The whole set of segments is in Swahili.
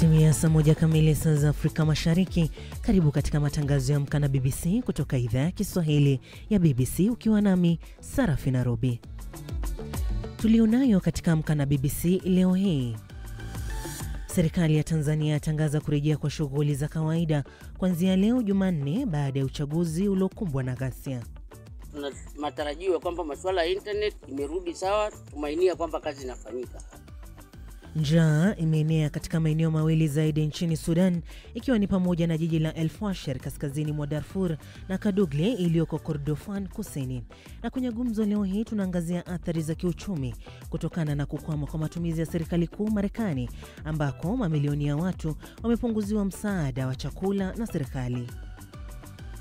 Imetimia saa 1 kamili saa za Afrika Mashariki. Karibu katika matangazo ya Amka na BBC kutoka idhaa ya Kiswahili ya BBC, ukiwa nami Sarafina Robi. Tulionayo katika Amka na BBC leo hii: serikali ya Tanzania yatangaza kurejea kwa shughuli za kawaida kuanzia leo Jumanne baada ya uchaguzi uliokumbwa na ghasia. Tuna matarajio kwamba masuala ya internet imerudi sawa, tumainia kwamba kazi inafanyika. Njaa imeenea katika maeneo mawili zaidi nchini Sudan, ikiwa ni pamoja na jiji la El Fasher kaskazini mwa Darfur na Kadugli iliyoko Kordofan kusini. Na kwenye gumzo leo hii tunaangazia athari za kiuchumi kutokana na kukwama kwa matumizi ya serikali kuu Marekani, ambako mamilioni ya watu wamepunguziwa msaada wa chakula na serikali.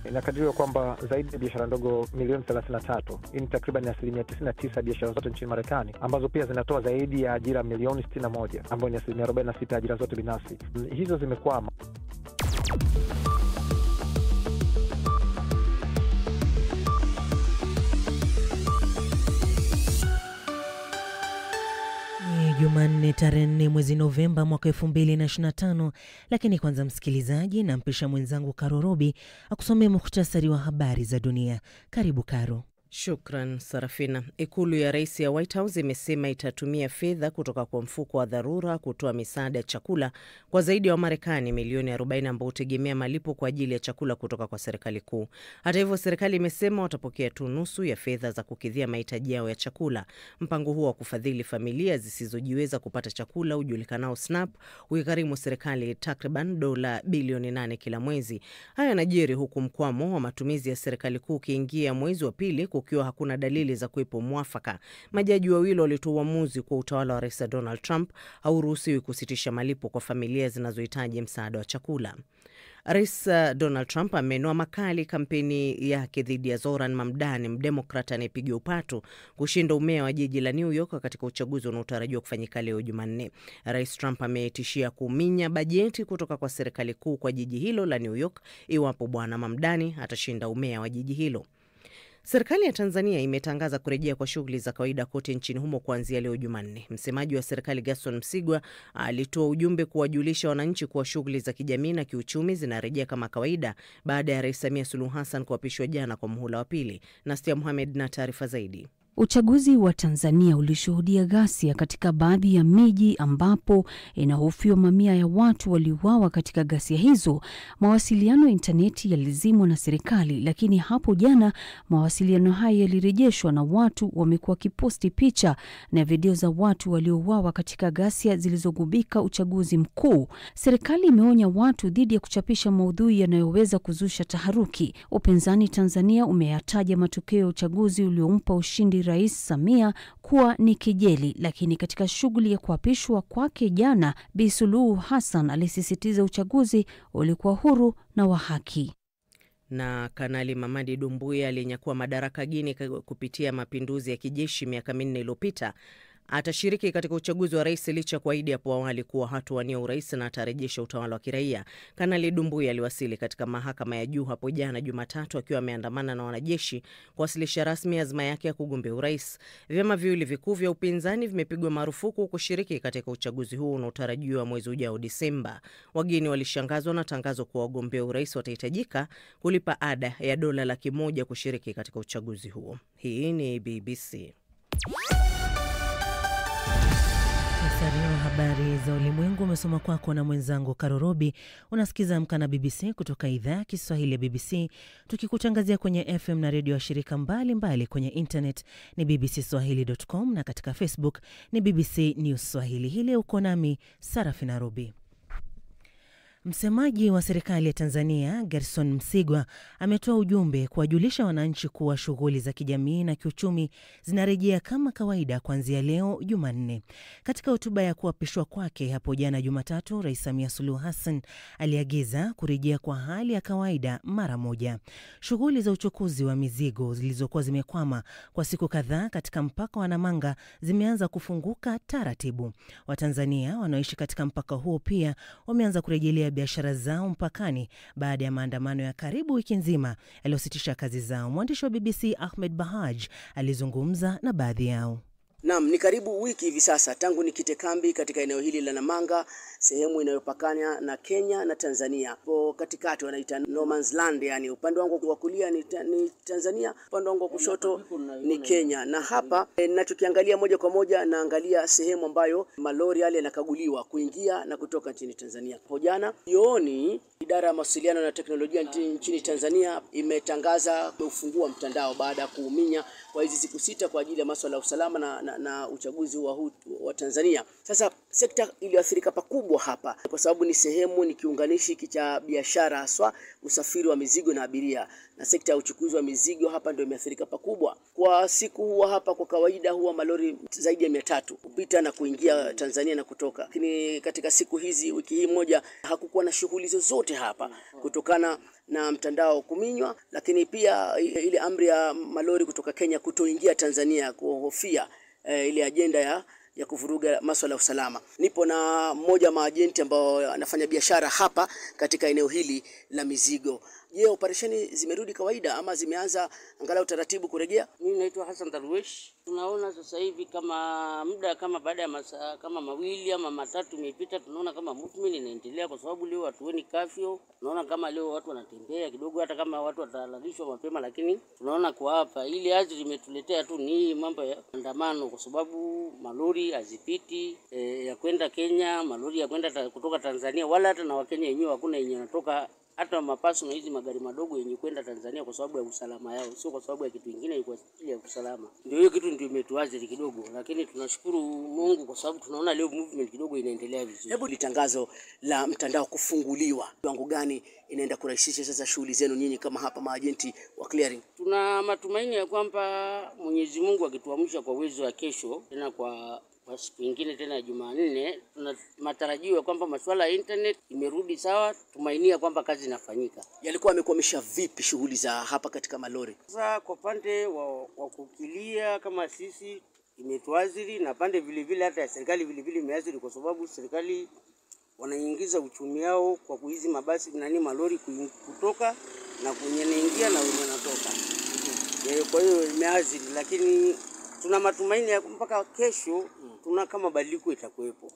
Inakadiriwa kwamba zaidi ya biashara ndogo milioni 33, hii ni takriban 99% biashara zote nchini Marekani, ambazo pia zinatoa zaidi ya ajira milioni 61, ambayo ni 46% ajira zote binafsi. Hizo zimekwama. Jumanne tarehe 4 mwezi Novemba mwaka 2025. Lakini kwanza, msikilizaji, nampisha mwenzangu Karo Robi akusomea muhtasari wa habari za dunia. Karibu Karo. Shukran Sarafina. Ikulu ya rais ya White House imesema itatumia fedha kutoka kwa mfuko wa dharura kutoa misaada ya chakula kwa zaidi ya Wamarekani milioni 40 ambao hutegemea malipo kwa ajili ya chakula kutoka kwa serikali kuu. Hata hivyo, serikali imesema watapokea tu nusu ya fedha za kukidhia mahitaji yao ya chakula. Mpango huo wa kufadhili familia zisizojiweza kupata chakula, ujulikanao SNAP, ukigharimu serikali takriban dola bilioni 8 kila mwezi. Haya yanajiri huku mkwamo wa matumizi ya serikali kuu ukiingia mwezi wa pili, ukiwa hakuna dalili za kuwepo mwafaka. Majaji wawili walitoa uamuzi kwa utawala wa Rais Donald Trump hauruhusiwi kusitisha malipo kwa familia zinazohitaji msaada wa chakula. Rais Donald Trump amenoa makali kampeni yake dhidi ya Zoran Mamdani, mdemokrata anayepiga upatu kushinda umea wa jiji la New York katika uchaguzi unaotarajiwa kufanyika leo Jumanne. Rais Trump ametishia kuminya bajeti kutoka kwa serikali kuu kwa jiji hilo la New York iwapo bwana Mamdani atashinda umea wa jiji hilo. Serikali ya Tanzania imetangaza kurejea kwa shughuli za kawaida kote nchini humo kuanzia leo Jumanne. Msemaji wa serikali Gaston Msigwa alitoa ujumbe kuwajulisha wananchi kuwa shughuli za kijamii na kiuchumi zinarejea kama kawaida baada ya Rais Samia Suluhu Hassan kuapishwa jana kwa muhula wa pili. Nastia Mohamed na taarifa zaidi. Uchaguzi wa Tanzania ulishuhudia ghasia katika baadhi ya miji ambapo inahofiwa mamia ya watu waliuawa katika ghasia hizo. Mawasiliano ya intaneti yalizimwa na serikali, lakini hapo jana mawasiliano haya yalirejeshwa na watu wamekuwa kiposti picha na video za watu waliouawa katika ghasia zilizogubika uchaguzi mkuu. Serikali imeonya watu dhidi ya kuchapisha maudhui yanayoweza kuzusha taharuki. Upinzani Tanzania umeyataja matokeo ya uchaguzi uliompa ushindi Rais Samia kuwa ni kejeli, lakini katika shughuli ya kuapishwa kwake jana, Bi Suluhu Hassan alisisitiza uchaguzi ulikuwa huru na wa haki. Na Kanali Mamadi Doumbouya aliyenyakua madaraka Guinea kupitia mapinduzi ya kijeshi miaka 4 iliyopita atashiriki katika uchaguzi wa rais licha kuahidi hapo awali kuwa hatawania urais na atarejesha utawala wa kiraia. Kanali Doumbouya aliwasili katika mahakama ya juu hapo jana Jumatatu akiwa ameandamana na wanajeshi kuwasilisha rasmi azma yake ya kugombea urais. Vyama viwili vikuu vya upinzani vimepigwa marufuku kushiriki katika uchaguzi huu unaotarajiwa mwezi ujao Disemba. Wageni walishangazwa na tangazo kuwa wagombea urais watahitajika kulipa ada ya dola 100,000 kushiriki katika uchaguzi huo. Hii ni BBC. Habari za ulimwengu umesoma kwako na mwenzangu Karo Robi. Unasikiza Amka na BBC kutoka idhaa ya Kiswahili ya BBC, tukikutangazia kwenye FM na redio ya shirika mbalimbali. Kwenye internet ni bbcswahili.com na katika Facebook ni BBC News Swahili. Hili uko nami Sarafina Robi. Msemaji wa serikali ya Tanzania Gerson Msigwa ametoa ujumbe kuwajulisha wananchi kuwa shughuli za kijamii na kiuchumi zinarejea kama kawaida kuanzia leo Jumanne. Katika hotuba ya kuapishwa kwake hapo jana Jumatatu, Rais Samia Suluhu Hassan aliagiza kurejea kwa hali ya kawaida mara moja. Shughuli za uchukuzi wa mizigo zilizokuwa zimekwama kwa siku kadhaa katika mpaka wa Namanga zimeanza kufunguka taratibu. Watanzania wanaoishi katika mpaka huo pia wameanza kurejelea biashara zao mpakani baada ya maandamano ya karibu wiki nzima yaliyositisha kazi zao. Mwandishi wa BBC Ahmed Bahaj alizungumza na baadhi yao. Naam, ni karibu wiki hivi sasa tangu nikite kambi katika eneo hili la Namanga, sehemu inayopakana na Kenya na Tanzania. Hapo katikati wanaita no man's land, yani upande wangu wa kulia ni Tanzania, upande wangu wa kushoto ni Kenya. Na hapa ninachokiangalia moja kwa moja, naangalia sehemu ambayo malori yale yanakaguliwa kuingia na kutoka nchini Tanzania. Hapo jana jioni, idara ya mawasiliano na teknolojia nchini Tanzania imetangaza kufungua mtandao baada ya kuuminya kwa hizi siku 6 kwa ajili ya masuala ya usalama na uchaguzi wa Tanzania. Sasa sekta iliyoathirika pakubwa hapa kwa sababu ni sehemu, ni kiunganishi cha biashara, haswa usafiri wa mizigo na abiria, na sekta ya uchukuzi wa mizigo hapa ndio imeathirika pakubwa. Kwa siku huwa hapa kwa kawaida huwa malori zaidi ya 300 kupita na kuingia Tanzania na kutoka. Lakini katika siku hizi, wiki hii moja, hakukuwa na shughuli zozote hapa kutokana na mtandao kuminywa, lakini pia ile amri ya malori kutoka Kenya kutoingia Tanzania kuhofia ile ajenda ya kuvuruga masuala ya usalama. Nipo na mmoja wa maajenti ambao anafanya biashara hapa katika eneo hili la mizigo. Je, operesheni zimerudi kawaida ama zimeanza angalau taratibu kurejea? Mimi naitwa Hassan Darwish. Tunaona sasa hivi kama muda kama baada ya masaa kama 2 ama 3 imepita, tunaona kama movement inaendelea kwa sababu leo hatuoni kafyo. Tunaona kama leo watu wanatembea kidogo, hata kama watu watalalishwa mapema, lakini tunaona kwa hapa ile athari imetuletea tu ni mambo ya andamano, kwa sababu malori hazipiti ya kwenda Kenya, malori ya kwenda kutoka Tanzania, wala hata na Wakenya wenyewe hakuna yenye wanatoka, hata mapaso na hizi magari madogo yenye kwenda Tanzania kwa sababu ya usalama yao, sio kwa sababu ya kitu kingine, ni kwa ajili ya usalama. Ndio hiyo kitu ndio imetuathiri kidogo, lakini tunashukuru Mungu kwa sababu tunaona leo movement kidogo inaendelea vizuri. Hebu litangazo la mtandao kufunguliwa, kiwango gani inaenda kurahisisha sasa shughuli zenu nyinyi kama hapa maajenti wa clearing? Tuna matumaini ya kwamba Mwenyezi Mungu akituamsha kwa uwezo wa kesho tena kwa siku nyingine tena Jumanne, tuna matarajio ya kwamba masuala ya internet imerudi sawa, tumainia kwamba kazi inafanyika. Yalikuwa yamekwamisha vipi shughuli za hapa katika malori? Sasa kwa pande wa kukilia kama sisi imetuathiri, na pande vile vile hata ya serikali vile vile imeathiri, kwa sababu serikali wanaingiza uchumi wao kwa kuizi mabasi malori kutoka na kuingia na wanatoka. Kwa hiyo imeathiri, lakini tuna matumaini ya mpaka kesho tuna kama badiliko itakuwepo.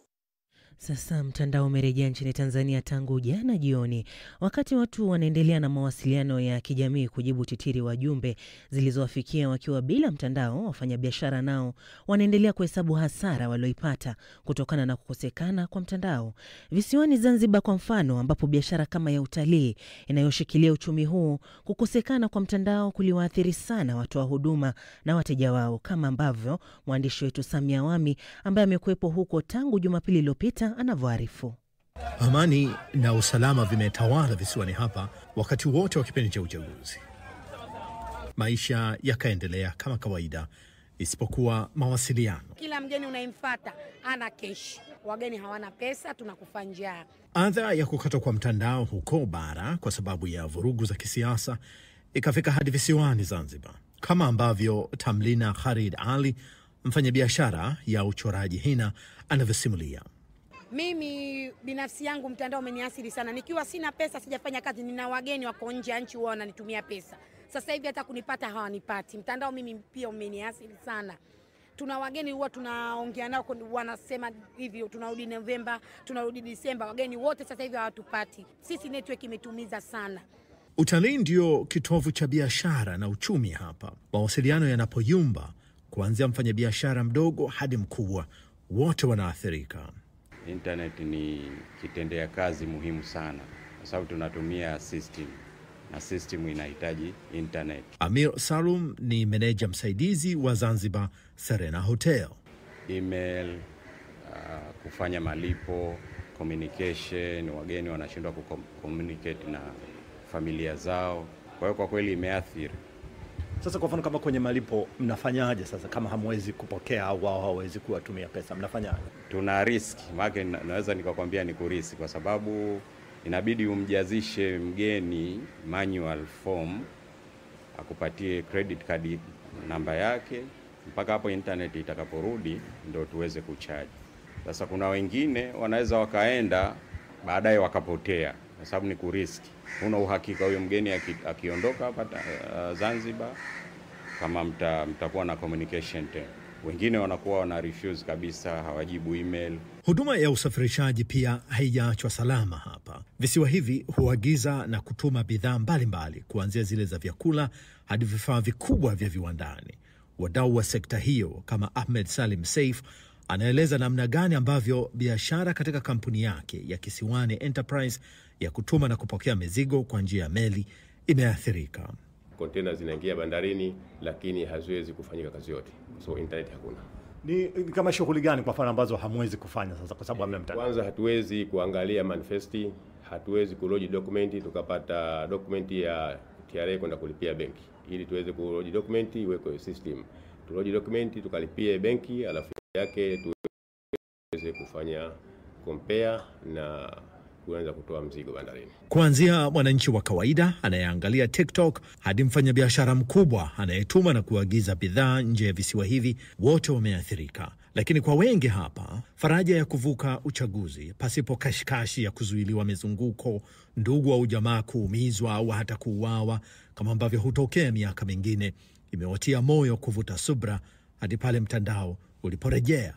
Sasa mtandao umerejea nchini Tanzania tangu jana jioni, wakati watu wanaendelea na mawasiliano ya kijamii kujibu titiri wa jumbe zilizowafikia wakiwa bila mtandao. Wafanyabiashara nao wanaendelea kuhesabu hasara walioipata kutokana na kukosekana kwa mtandao. Visiwani Zanzibar kwa mfano, ambapo biashara kama ya utalii inayoshikilia uchumi huu, kukosekana kwa mtandao kuliwaathiri sana watoa huduma na wateja wao, kama ambavyo mwandishi wetu Samia Wami ambaye amekuwepo huko tangu Jumapili iliyopita anavyoarifu. Amani na usalama vimetawala visiwani hapa wakati wote wa kipindi cha uchaguzi. Maisha yakaendelea kama kawaida isipokuwa mawasiliano. Kila mgeni unayemfuata ana keshi, wageni hawana pesa, tunakufa njaa. Adha ya kukatwa kwa mtandao huko bara kwa sababu ya vurugu za kisiasa ikafika hadi visiwani Zanzibar, kama ambavyo Tamlina Khalid Ali, mfanyabiashara ya uchoraji hina, anavyosimulia. Mimi binafsi yangu mtandao umeniathiri sana. Nikiwa sina pesa, sijafanya kazi, nina wageni wako nje ya nchi, wao wananitumia pesa. Sasa hivi hata kunipata hawanipati. Mtandao mimi pia umeniathiri sana. Tuna wageni huwa tunaongea nao, wanasema hivyo tunarudi Novemba, tunarudi Disemba, wageni wote sasa hivi hawatupati. Sisi network imetumiza sana. Utalii ndio kitovu cha biashara na uchumi hapa. Mawasiliano yanapoyumba, kuanzia mfanyabiashara mdogo hadi mkubwa, wote wanaathirika. Internet ni kitendea kazi muhimu sana kwa sababu tunatumia system na system inahitaji internet. Amir Salum ni meneja msaidizi wa Zanzibar Serena Hotel. Email, kufanya malipo, communication, wageni wanashindwa kucommunicate na familia zao. Kwa hiyo kwa kweli imeathiri. Sasa kwa mfano kama kwenye malipo mnafanyaje sasa kama hamwezi kupokea au wao hawezi kuwatumia pesa, mnafanyaje? Tuna risk, maana naweza nikakwambia ni kurisi kwa sababu inabidi umjazishe mgeni manual form, akupatie credit card namba yake, mpaka hapo internet itakaporudi ndio tuweze kucharge. Sasa kuna wengine wanaweza wakaenda baadaye wakapotea kwa sababu ni kuriski. Una uhakika huyo mgeni akiondoka hapa Zanzibar kama mtakuwa na communication tena. Wengine wanakuwa wana refuse kabisa, hawajibu email. Huduma ya usafirishaji pia haijaachwa salama hapa. Visiwa hivi huagiza na kutuma bidhaa mbalimbali, kuanzia zile za vyakula hadi vifaa vikubwa vya viwandani. Wadau wa sekta hiyo kama Ahmed Salim Saif anaeleza namna gani ambavyo biashara katika kampuni yake ya Kisiwani Enterprise ya kutuma na kupokea mizigo kwa njia ya meli imeathirika. Containers zinaingia bandarini lakini haziwezi kufanyika kazi yote. So internet hakuna. Ni kama shughuli gani kwa mfano ambazo hamwezi kufanya sasa kwa sababu hamna mtandao? Kwanza hatuwezi kuangalia manifesti, hatuwezi kuloji dokumenti tukapata dokumenti ya TRA kwenda kulipia benki. Ili tuweze kuloji dokumenti iwekwe system. Tuloji dokumenti tukalipie benki, alafu yake tuweze kufanya compare na kuanza kutoa mzigo bandarini. Kuanzia mwananchi wa kawaida anayeangalia TikTok hadi mfanyabiashara mkubwa anayetuma na kuagiza bidhaa nje ya visiwa hivi, wote wameathirika. Lakini kwa wengi hapa, faraja ya kuvuka uchaguzi pasipo kashikashi ya kuzuiliwa mizunguko, ndugu au jamaa kuumizwa au hata kuuawa kama ambavyo hutokea miaka mingine, imewatia moyo kuvuta subra hadi pale mtandao uliporejea.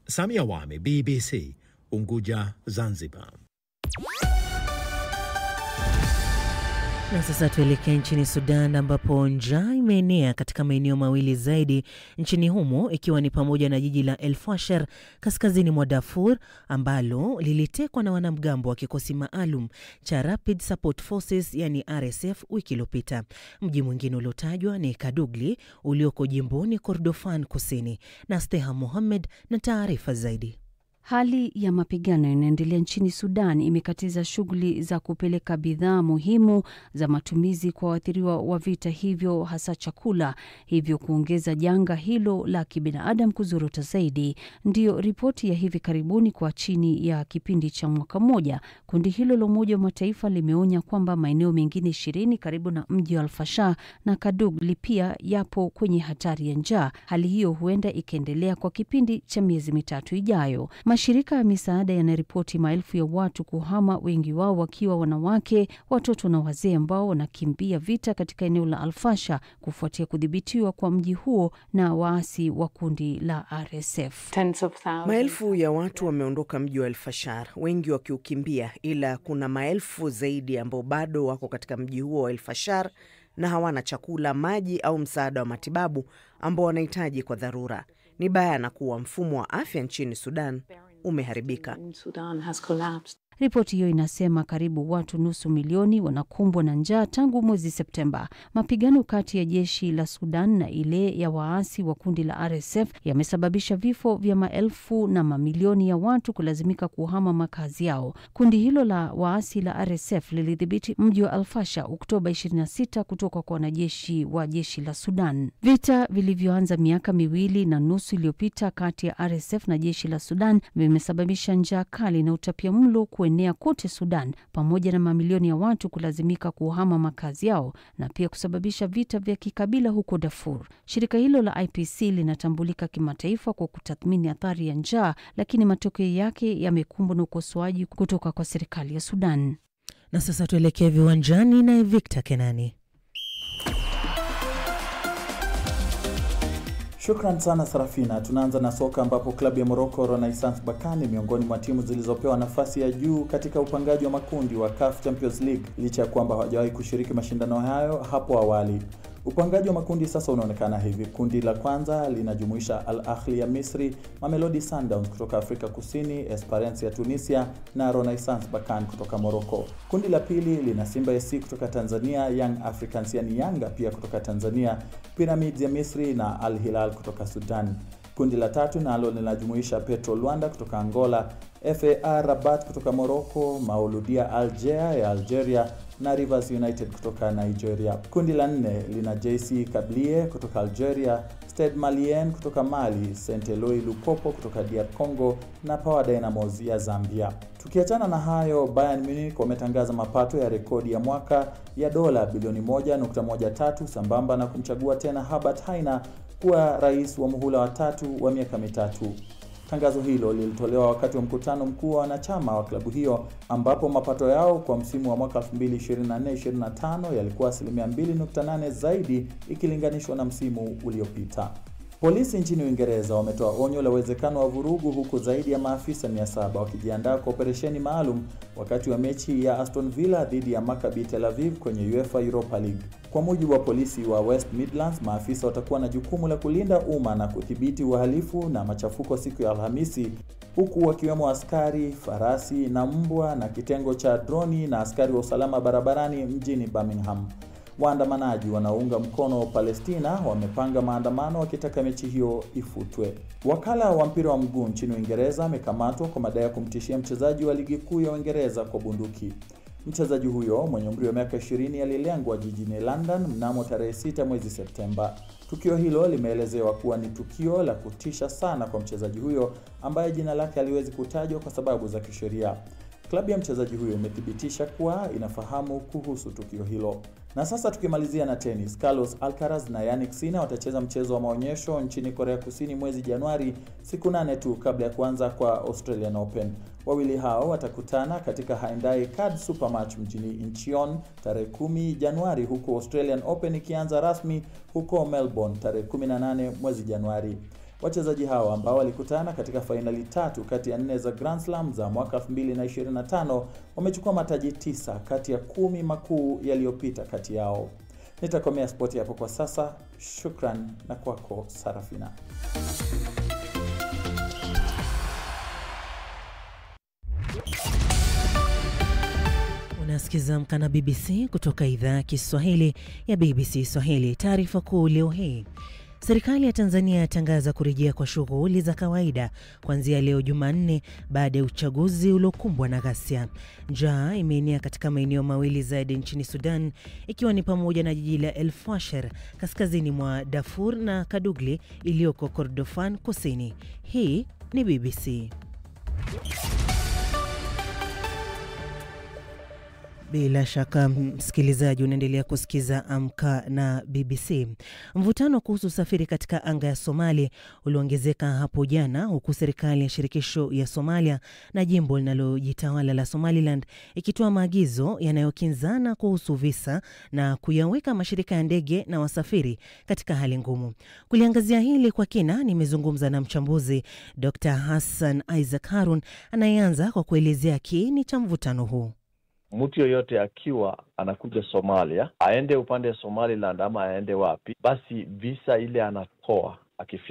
Samia Wami, BBC, Unguja, Zanzibar. Na sasa tuelekee nchini Sudan ambapo njaa imeenea katika maeneo mawili zaidi nchini humo, ikiwa ni pamoja na jiji la El Fasher kaskazini mwa Darfur ambalo lilitekwa na wanamgambo wa kikosi maalum cha Rapid Support Forces yani RSF wiki iliyopita. Mji mwingine uliotajwa ni Kadugli ulioko jimboni Kordofan Kusini. Na Steha Mohamed na taarifa zaidi. Hali ya mapigano inaendelea nchini Sudan imekatiza shughuli za kupeleka bidhaa muhimu za matumizi kwa waathiriwa wa vita hivyo, hasa chakula, hivyo kuongeza janga hilo la kibinadamu kuzorota zaidi. Ndiyo ripoti ya hivi karibuni kwa chini ya kipindi cha mwaka mmoja. Kundi hilo la Umoja wa Mataifa limeonya kwamba maeneo mengine 20 karibu na mji wa Al-Fasher na Kadugli pia yapo kwenye hatari ya njaa. Hali hiyo huenda ikaendelea kwa kipindi cha miezi mitatu ijayo. Mashirika ya misaada yanaripoti maelfu ya watu kuhama, wengi wao wakiwa wanawake, watoto na wazee ambao wanakimbia vita katika eneo la Al-Fasher kufuatia kudhibitiwa kwa mji huo na waasi wa kundi la RSF. Maelfu ya watu wameondoka mji wa Al-Fasher, wengi wakiukimbia, ila kuna maelfu zaidi ambao bado wako katika mji huo wa Al-Fasher na hawana chakula, maji au msaada wa matibabu ambao wanahitaji kwa dharura. Ni bayana kuwa mfumo wa afya nchini Sudan umeharibika. Ripoti hiyo inasema karibu watu nusu milioni wanakumbwa na njaa tangu mwezi Septemba. Mapigano kati ya jeshi la Sudan na ile ya waasi wa kundi la RSF yamesababisha vifo vya maelfu na mamilioni ya watu kulazimika kuhama makazi yao. Kundi hilo la waasi la RSF lilidhibiti mji wa Al-Fasher Oktoba 26 kutoka kwa wanajeshi wa jeshi la Sudan. Vita vilivyoanza miaka 2.5 iliyopita kati ya RSF na jeshi la Sudan vimesababisha njaa kali na utapiamlo kuenea kote Sudan, pamoja na mamilioni ya watu kulazimika kuhama makazi yao na pia kusababisha vita vya kikabila huko Darfur. Shirika hilo la IPC linatambulika kimataifa kwa kutathmini athari ya njaa, lakini matokeo yake yamekumbwa na ukosoaji kutoka kwa serikali ya Sudan. Na sasa tuelekee viwanjani na Victor Kenani. Shukran sana Sarafina. Tunaanza na soka ambapo klabu ya Morocco Renaissance Berkane miongoni mwa timu zilizopewa nafasi ya juu katika upangaji wa makundi wa CAF Champions League licha ya kwamba hawajawahi kushiriki mashindano hayo hapo awali. Upangaji wa makundi sasa unaonekana hivi. Kundi la kwanza linajumuisha Al Ahly ya Misri, Mamelodi Sundowns kutoka Afrika Kusini, Esperance ya Tunisia na Renaissance Berkane kutoka Morocco. Kundi la pili lina Simba SC kutoka Tanzania, Young Africans yani Yanga pia kutoka Tanzania, Pyramids ya Misri na Al Hilal kutoka Sudan. Kundi la tatu nalo linajumuisha Petro Luanda kutoka Angola, FAR Rabat kutoka Morocco, Mauludia Alger ya Algeria na Rivers United kutoka Nigeria. Kundi la 4 lina JC Kabylie kutoka Algeria, Stade Malien kutoka Mali, Saint Eloi Lupopo kutoka DR Congo na Power Dynamos ya Zambia. Tukiachana na hayo, Bayern Munich wametangaza mapato ya rekodi ya mwaka ya dola bilioni 1.13 sambamba na kumchagua tena Herbert Hainer kuwa rais wa muhula wa 3 wa miaka mitatu. Tangazo hilo lilitolewa wakati wa mkutano mkuu wa wanachama wa klabu hiyo ambapo mapato yao kwa msimu wa mwaka 2024-2025 yalikuwa 2.8 zaidi ikilinganishwa na msimu uliopita. Polisi nchini Uingereza wametoa onyo la uwezekano wa vurugu, huku zaidi ya maafisa 700 wakijiandaa kwa operesheni maalum wakati wa mechi ya Aston Villa dhidi ya Maccabi Tel Aviv kwenye UEFA Europa League. Kwa mujibu wa polisi wa West Midlands, maafisa watakuwa na jukumu la kulinda umma na kudhibiti uhalifu na machafuko siku ya Alhamisi, huku wakiwemo askari, farasi na mbwa na kitengo cha droni na askari wa usalama barabarani mjini Birmingham. Waandamanaji wanaounga mkono Palestina wamepanga maandamano wakitaka mechi hiyo ifutwe. Wakala wa mpira wa mguu nchini Uingereza amekamatwa kwa madai ya kumtishia mchezaji wa ligi kuu ya Uingereza kwa bunduki. Mchezaji huyo mwenye umri wa miaka 20 alilengwa jijini London mnamo tarehe 6 mwezi Septemba. Tukio hilo limeelezewa kuwa ni tukio la kutisha sana kwa mchezaji huyo ambaye jina lake haliwezi kutajwa kwa sababu za kisheria. Klabu ya mchezaji huyo imethibitisha kuwa inafahamu kuhusu tukio hilo. Na sasa tukimalizia na tennis, Carlos Alcaraz na Jannik Sinner watacheza mchezo wa maonyesho nchini Korea Kusini mwezi Januari, siku 8 tu kabla ya kuanza kwa Australian Open. Wawili hao watakutana katika Hyundai Card Supermatch mjini Incheon tarehe 10 Januari, huku Australian Open ikianza rasmi huko Melbourne tarehe 18 mwezi Januari. Wachezaji hao ambao walikutana katika fainali 3 kati ya 4 za Grand Slam za mwaka 2025 wamechukua mataji 9 kati ya 10 makuu yaliyopita kati yao. Nitakomea spoti hapo kwa sasa. Shukran na kwako Sarafina. Unasikiza Amka na BBC kutoka idhaa ya Kiswahili ya BBC Swahili. Taarifa kuu leo hii: serikali ya Tanzania yatangaza kurejea kwa shughuli za kawaida kuanzia leo Jumanne baada ya uchaguzi uliokumbwa na ghasia. Njaa imeenea katika maeneo mawili zaidi nchini Sudan, ikiwa ni pamoja na jiji la El Fasher kaskazini mwa Darfur na Kadugli iliyoko Kordofan kusini. Hii ni BBC. Bila shaka msikilizaji, unaendelea kusikiza Amka na BBC. Mvutano kuhusu usafiri katika anga ya Somalia uliongezeka hapo jana, huku serikali ya shirikisho ya Somalia na jimbo linalojitawala la Somaliland ikitoa maagizo yanayokinzana kuhusu visa na kuyaweka mashirika ya ndege na wasafiri katika hali ngumu. Kuliangazia hili kwa kina, nimezungumza na mchambuzi Dr. Hassan Isaac Harun anayeanza kwa kuelezea kiini cha mvutano huu. Mtu yoyote akiwa anakuja Somalia, aende upande wa Somaliland ama aende wapi, basi visa ile anatoa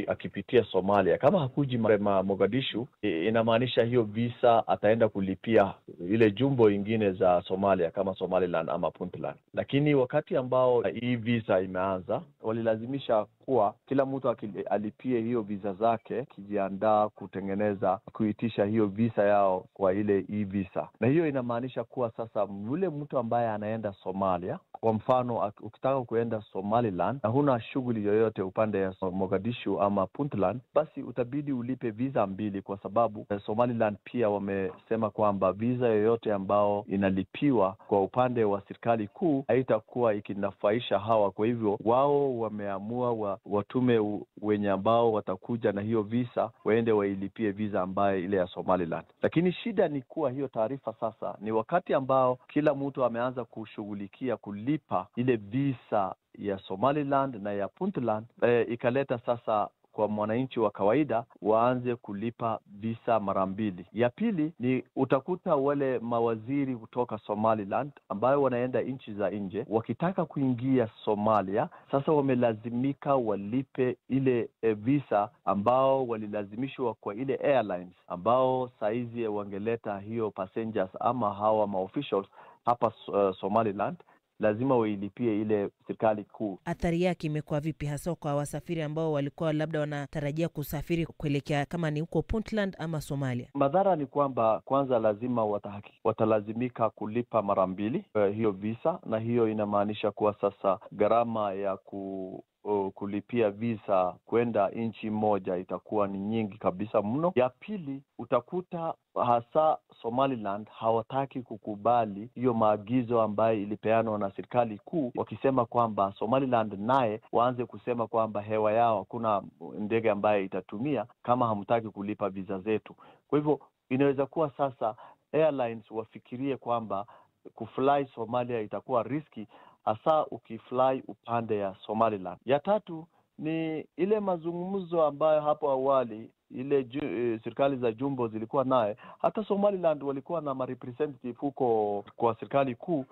akipitia Somalia, kama hakuji Mogadishu, inamaanisha hiyo visa ataenda kulipia ile jumbo ingine za Somalia kama Somaliland ama Puntland. Lakini wakati ambao hii visa imeanza, walilazimisha kuwa kila mtu alipie hiyo visa zake, kijiandaa kutengeneza kuitisha hiyo visa yao kwa ile visa. Na hiyo inamaanisha kuwa sasa yule mtu ambaye anaenda Somalia, kwa mfano ukitaka kuenda Somaliland na huna shughuli yoyote upande ya Mogadishu ama Puntland, basi utabidi ulipe visa mbili, kwa sababu Somaliland pia wamesema kwamba visa yoyote ambao inalipiwa kwa upande wa serikali kuu haitakuwa ikinafaisha hawa. Kwa hivyo wao wameamua watume wenye ambao watakuja na hiyo visa waende wailipie visa ambaye ile ya Somaliland. Lakini shida ni kuwa hiyo taarifa sasa ni wakati ambao kila mtu ameanza kushughulikia kulipa ile visa ya Somaliland na ya Puntland, ikaleta sasa kwa mwananchi wa kawaida waanze kulipa visa mara mbili. Ya pili ni utakuta wale mawaziri kutoka Somaliland ambayo wanaenda nchi za nje wakitaka kuingia Somalia, sasa wamelazimika walipe ile visa ambao walilazimishwa kwa ile airlines ambao saizi wangeleta hiyo passengers ama hawa maofficials hapa Somaliland, lazima wailipie ile serikali kuu. Athari yake imekuwa vipi hasa kwa wasafiri ambao walikuwa labda wanatarajia kusafiri kuelekea kama ni huko Puntland ama Somalia? Madhara ni kwamba kwanza lazima watalazimika kulipa mara mbili hiyo visa, na hiyo inamaanisha kuwa sasa gharama ya kulipia visa kwenda nchi moja itakuwa ni nyingi kabisa mno. Ya pili, utakuta hasa Somaliland hawataki kukubali hiyo maagizo ambayo ilipeanwa na serikali kuu, wakisema kwamba Somaliland naye waanze kusema kwamba hewa yao hakuna ndege ambaye itatumia kama hamtaki kulipa visa zetu. Kwa hivyo inaweza kuwa sasa airlines wafikirie kwamba kufly Somalia itakuwa riski, hasa ukifly upande ya Somaliland. Ya tatu ni ile mazungumzo ambayo hapo awali ile serikali za jumbo zilikuwa naye. Hata Somaliland walikuwa na representative huko kwa serikali kuu.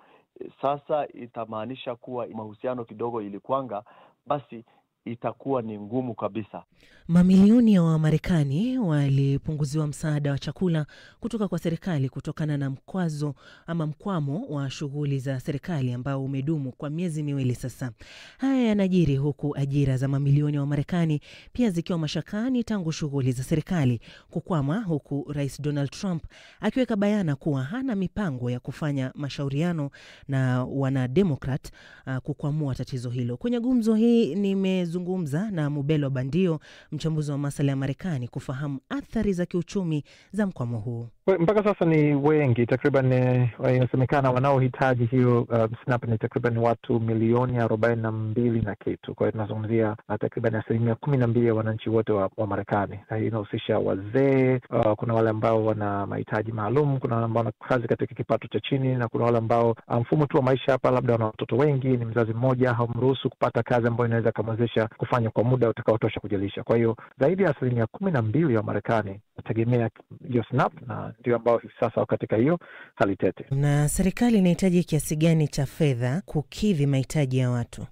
Sasa itamaanisha kuwa mahusiano kidogo ilikuanga, basi itakuwa ni ngumu kabisa. Mamilioni ya Wamarekani walipunguziwa msaada wa chakula kutoka kwa serikali kutokana na mkwamo wa shughuli za serikali ambao umedumu kwa miezi miwili sasa. Haya yanajiri huku ajira za mamilioni ya Wamarekani pia zikiwa mashakani tangu shughuli za serikali kukwama, huku Rais Donald Trump akiweka bayana kuwa hana mipango ya kufanya mashauriano na wanademokrat kukwamua tatizo hilo. Kwenye gumzo hii nimezungumza na Mubelo Bandio, mchambuzi wa masuala ya Marekani, kufahamu athari za kiuchumi za mkwamo huu. Mpaka sasa ni wengi, takriban inasemekana wanaohitaji hiyo SNAP ni takriban watu milioni 42 na kitu. Kwa hiyo tunazungumzia takriban 12% ya wananchi wote wa Marekani. Hii inahusisha wazee, kuna wale ambao wana mahitaji maalum, kuna wale ambao wana kazi katika kipato cha chini, na kuna wale ambao mfumo tu wa maisha hapa, labda wana watoto wengi, ni mzazi mmoja, haumruhusu kupata kazi ambayo inaweza kumwezesha kufanya kwa muda utakaotosha kujilisha. Kwa hiyo zaidi ya 12% ya Marekani nategemea hiyo SNAP, na ndio ambao hivi sasa katika hiyo hali tete. Na serikali inahitaji kiasi gani cha fedha kukidhi mahitaji ya watu?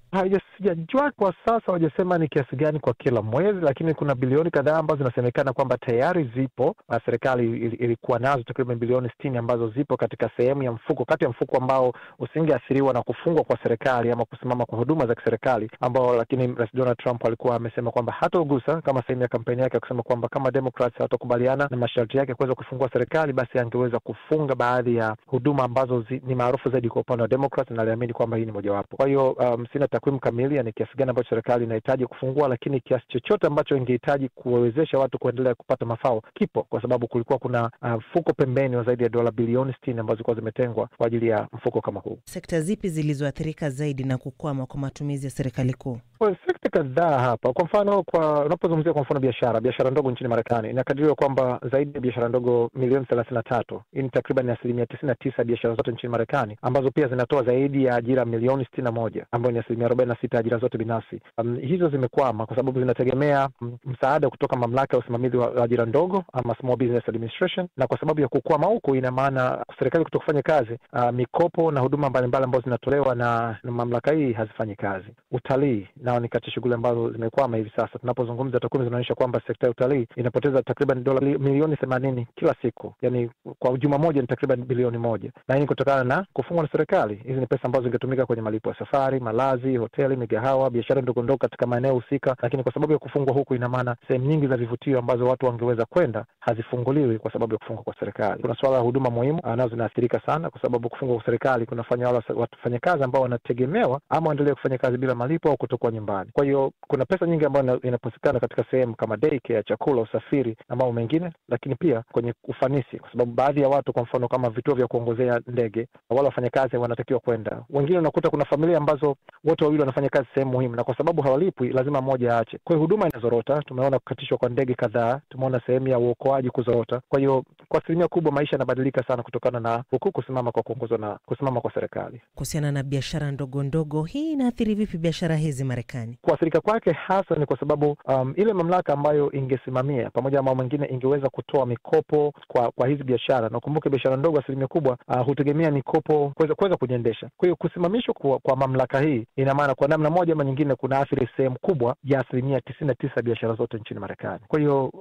Sijajua kwa sasa hawajasema ni kiasi gani kwa kila mwezi, lakini kuna bilioni kadhaa ambazo zinasemekana kwamba tayari zipo. Serikali ilikuwa nazo takriban bilioni 60 ambazo zipo katika sehemu ya mfuko, kati ya mfuko ambao usingeathiriwa na kufungwa kwa serikali ama kusimama kwa huduma za kiserikali, ambao lakini Rais Donald Trump alikuwa amesema kwamba hatogusa, kama sehemu ya kampeni yake, kusema kwamba kama Democrats hawatakubaliana na masharti yake kuweza kufungua serikali, basi angeweza kufunga baadhi ya huduma ambazo ni maarufu zaidi kwa upande wa Democrats, na aliamini kwamba hii ni mojawapo. Kwa hiyo sina takwimu kamili ni kiasi gani ambacho serikali inahitaji kufungua, lakini kiasi chochote ambacho ingehitaji kuwezesha watu kuendelea kupata mafao kipo, kwa sababu kulikuwa kuna mfuko pembeni wa zaidi ya dola bilioni 60 ambazo zilikuwa zimetengwa kwa ajili ya mfuko kama huu. Sekta zipi zilizoathirika zaidi na kukwama kwa matumizi ya serikali kuu? Sekta kadhaa hapa. Kwa mfano, unapozungumzia kwa mfano biashara ndogo nchini Marekani, inakadiriwa kwamba zaidi ya biashara ndogo milioni 33, hii ni takriban 99% biashara zote nchini Marekani, ambazo pia zinatoa zaidi ya ajira milioni 61, ambayo ni 46% ajira zote binafsi. Hizo zimekwama kwa sababu zinategemea msaada kutoka mamlaka ya usimamizi wa ajira ndogo ama Small Business Administration, na kwa sababu ya kukwama huko, ina maana serikali kutokufanya kazi, mikopo na huduma mbalimbali ambazo zinatolewa na mamlaka hii hazifanyi kazi. Utalii nao ni kati ya shughuli ambazo zimekwama hivi sasa. Tunapozungumza, takwimu zinaonyesha kwamba sekta ya utalii inapoteza takriban dola milioni 80 kila siku. Yani kwa juma moja ni takriban bilioni 1. Na hii kutokana na kufungwa na serikali. Hizi ni pesa ambazo zingetumika kwenye malipo ya safari, malazi, hoteli, migahawa, biashara ndogo ndogo katika maeneo husika, lakini kwa sababu ya kufungwa huku, ina maana sehemu nyingi za vivutio ambazo watu wangeweza kwenda hazifunguliwi kwa sababu ya kufungwa kwa serikali. Kuna swala la huduma muhimu nazo zinaathirika sana kwa sababu kufungwa kwa serikali kunafanya wale wafanyakazi ambao wanategemewa ama waendelee kufanya kazi bila malipo au kutokuwa nyumbani. Kwa hiyo kuna pesa nyingi ambayo inaposekana katika sehemu kama daycare, chakula, usafiri na mambo mengine, lakini pia kwenye ufanisi, kwa sababu baadhi ya watu, kwa mfano kama vituo vya kuongozea ndege, wale wafanyakazi wanatakiwa kwenda. Wengine unakuta kuna familia ambazo wote wawili wanafanya kazi sehemu muhimu, na kwa sababu hawalipwi lazima mmoja aache. Kwa hiyo huduma inazorota. Tumeona kukatishwa kwa ndege kadhaa, tumeona sehemu ya uokoaji kuzorota. Kwa hiyo kwa asilimia kubwa maisha yanabadilika sana kutokana na huku kusimama kwa kuongozwa na kusimama kwa serikali. Kuhusiana na biashara ndogo ndogo, hii inaathiri vipi biashara hizi Marekani? Kuathirika kwake hasa ni kwa sababu ile mamlaka ambayo ingesimamia pamoja na mambo mengine ingeweza kutoa mikopo kwa hizi biashara, na ukumbuke biashara ndogo asilimia kubwa hutegemea mikopo kuweza kujiendesha. Kwa hiyo kusimamishwa kwa mamlaka hii, ina maana kwa namna moja ama nyingine kuna athiri sehemu kubwa ya 99% biashara zote nchini Marekani. Kwa hiyo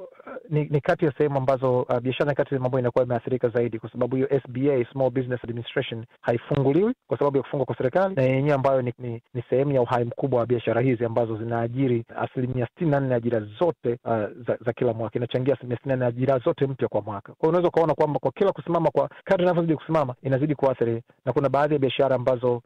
ni kati ya sehemu ambazo biashara kati ya mambo inakuwa imeathirika zaidi, kwa sababu hiyo SBA, Small Business Administration, haifunguliwi kwa sababu ya kufungwa kwa serikali, na yenyewe ambayo ni sehemu ya uhai mkubwa wa biashara hizi ambazo zinaajiri 64% ya ajira zote za kila mwaka, inachangia 64% ya ajira zote mpya kwa mwaka. Kwa hiyo unaweza kuona kwamba kwa kila kusimama, kwa kadri inavyozidi kusimama inazidi kuathiri, na kuna baadhi ya biashara ambazo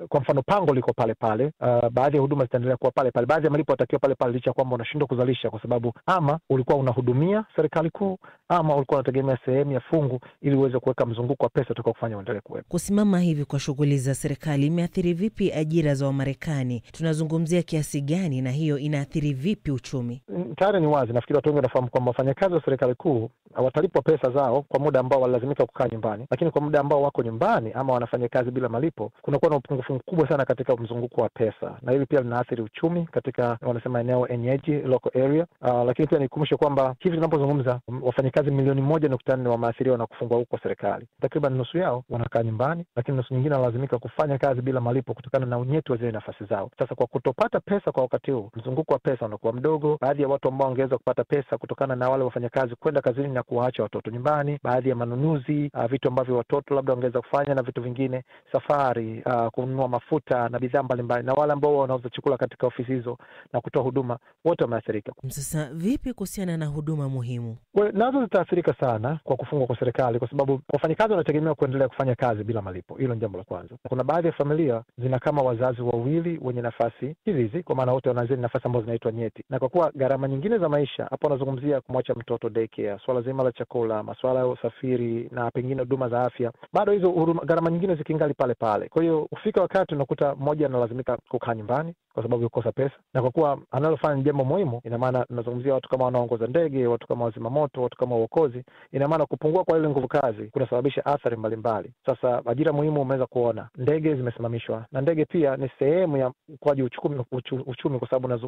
kwa mfano pango liko pale pale, baadhi ya huduma zitaendelea kuwa pale pale, baadhi ya malipo yatakiwa pale pale, licha kwamba unashindwa kuzalisha kwa sababu ama ulikuwa unahudumia serikali kuu ama ulikuwa unategemea sehemu ya fungu ili uweze kuweka mzunguko wa pesa utakao kufanya uendelee kuwepo. Kusimama hivi kwa shughuli za serikali imeathiri vipi ajira za Wamarekani? Tunazungumzia kiasi gani, na hiyo inaathiri vipi uchumi? Tayari ni wazi, nafikiri watu wengi wanafahamu kwamba wafanyakazi wa serikali kuu watalipwa pesa zao kwa muda ambao walazimika kukaa nyumbani, lakini kwa muda ambao wako nyumbani ama wanafanya kazi bila malipo, kunakuwa na upungufu upungufu mkubwa sana katika mzunguko wa pesa, na hili pia linaathiri uchumi katika wanasema eneo enyeji, local area. Lakini pia nikumbushe kwamba hivi tunapozungumza wafanyakazi milioni 1.4 wameathiriwa na kufungwa huko kwa serikali. Takriban nusu yao wanakaa nyumbani, lakini nusu nyingine wanalazimika kufanya kazi bila malipo kutokana na unyeti wa zile nafasi zao. Sasa kwa kutopata pesa kwa wakati huu, mzunguko wa pesa unakuwa mdogo. Baadhi ya watu ambao wangeweza kupata pesa kutokana na wale wafanyakazi kwenda kazini na kuwaacha watoto nyumbani, baadhi ya manunuzi, vitu ambavyo watoto labda wangeweza kufanya na vitu vingine, safari, kununua mafuta na bidhaa mbalimbali, na wale ambao wanauza chakula katika ofisi hizo na kutoa huduma, wote wameathirika. Sasa vipi kuhusiana na huduma muhimu? Nazo zitaathirika sana kwa kufungwa kwa serikali, kwa sababu wafanyakazi wanategemea kuendelea kufanya kazi bila malipo. Hilo ni jambo la kwanza. Kuna baadhi ya familia zina kama wazazi wawili wenye nafasi hizi, kwa maana wote wana zile nafasi ambazo zinaitwa nyeti. Na kwa kuwa gharama nyingine za maisha, hapo wanazungumzia kumwacha mtoto daycare, swala zima la chakula, masuala ya usafiri na pengine huduma za afya, bado hizo gharama nyingine zikingali pale pale. Kwa hiyo ufika wakati unakuta mmoja analazimika kukaa nyumbani kwa sababu yukosa pesa, na kwa kuwa analofanya ni jambo muhimu, ina maana tunazungumzia watu kama wanaongoza ndege, watu kama wazima moto, watu kama uokozi, ina maana kupungua kwa ile nguvu kazi kunasababisha athari mbalimbali. Sasa ajira muhimu umeweza kuona ndege zimesimamishwa, na ndege pia ni sehemu ya ukuaji uchumi kwa sababu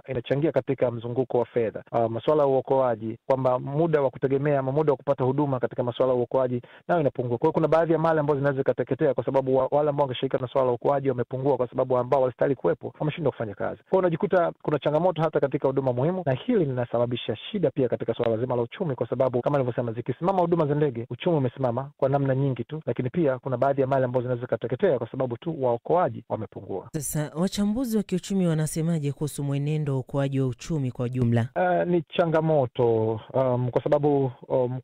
inachangia katika mzunguko wa fedha. Masuala ya uokoaji, kwamba muda wa kutegemea ama muda wa kupata huduma katika masuala ya uokoaji nayo inapungua. Kwa hiyo kuna baadhi ya mali ambazo zinaweza kuteketea kwa sababu wale ambao wangeshirika na swala la uokoaji wamepungua, kwa sababu ambao walistahili kuwepo wameshindwa kufanya kazi. Kwa hiyo unajikuta kuna changamoto hata katika huduma muhimu, na hili linasababisha shida pia katika swala zima la uchumi, kwa sababu kama nilivyosema, zikisimama huduma za ndege, uchumi umesimama kwa namna nyingi tu, lakini pia kuna baadhi ya mali ambazo zinaweza kuteketea kwa sababu tu waokoaji wamepungua. Sasa wachambuzi wa kiuchumi wanasemaje kuhusu mwenendo wa ukuaji wa uchumi kwa jumla? Ni changamoto kwa sababu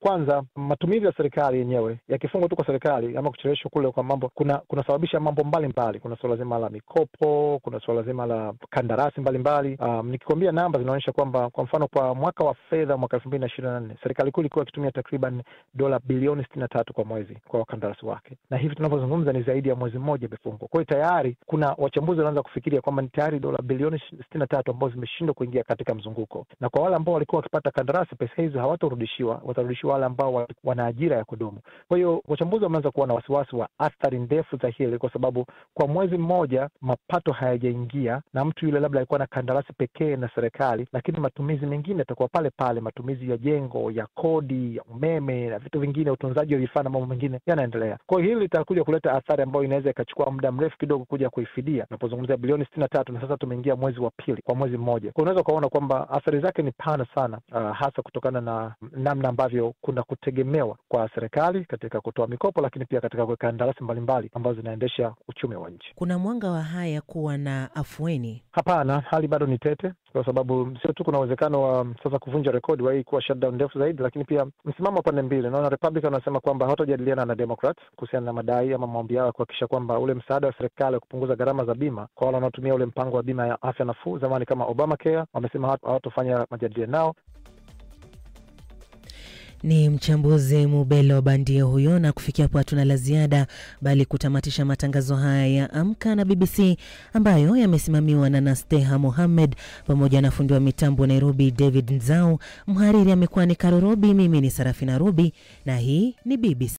kwanza matumizi ya serikali yenyewe yakifungwa tu kwa serikali ama kucheleweshwa kule kwa mambo, kunasababisha mambo mbalimbali. Kuna swala zima la mikopo, kuna swala zima la kandarasi mbalimbali. Nikikwambia namba zinaonyesha kwamba kwa mfano kwa mwaka wa fedha mwaka 2024 serikali kuu ilikuwa ikitumia takriban dola bilioni 63 kwa mwezi kwa wakandarasi wake, na hivi tunavyozungumza ni zaidi ya mwezi mmoja imefungwa. Kwa hiyo tayari kuna wachambuzi wanaanza kufikiria kwamba ni tayari dola bilioni 63 ambazo zimeshindwa kuingia katika mzunguko, na kwa wale ambao walikuwa wakipata kandarasi, pesa hizo hawatarudishiwa, watarudishiwa wale ambao wana ajira ya kudumu. Kwa hiyo wachambuzi wameanza kuwa na wasiwasi wa athari ndefu za hili, kwa sababu kwa mwezi mmoja mapato hayajaingia, na mtu yule labda alikuwa na kandarasi pekee na serikali, lakini matumizi mengine yatakuwa pale pale, matumizi ya jengo, ya kodi, ya umeme na vitu vingine, utunzaji wa vifaa na mambo mengine yanaendelea. Kwa hiyo hili litakuja kuleta athari ambayo inaweza ikachukua muda mrefu kidogo kuja kuifidia. Tunapozungumzia bilioni 63 na sasa tumeingia mwezi wa pili kwa mwezi mmoja. Kwa unaweza kuona kwamba athari zake ni pana sana, hasa kutokana na namna ambavyo kuna kutegemewa kwa serikali katika kutoa mikopo, lakini pia katika kuweka kandarasi mbalimbali ambazo zinaendesha uchumi wa nchi. Kuna mwanga wa haya kuwa na afueni? Hapana, hali bado ni tete, kwa sababu sio tu kuna uwezekano wa sasa kuvunja rekodi wa hii kuwa shutdown ndefu zaidi, lakini pia msimamo pande mbili. Naona Republican wanasema kwamba hawatajadiliana na Democrats kuhusiana na madai ama maombi yao kuhakikisha kwamba ule msaada wa serikali wa kupunguza gharama za bima kwa wale wanaotumia ule mpango wa bima ya afya nafuu zamani kama Obamacare, wamesema hawatofanya majadiliano nao. Ni mchambuzi Mubelo Bandio huyo, na kufikia hapo hatuna la ziada bali kutamatisha matangazo haya ya Amka na BBC ambayo yamesimamiwa na Nasteha Mohamed pamoja na fundi wa mitambo Nairobi David Nzau. Mhariri amekuwa ni Karorobi, mimi ni Sarafina Rubi na hii ni BBC.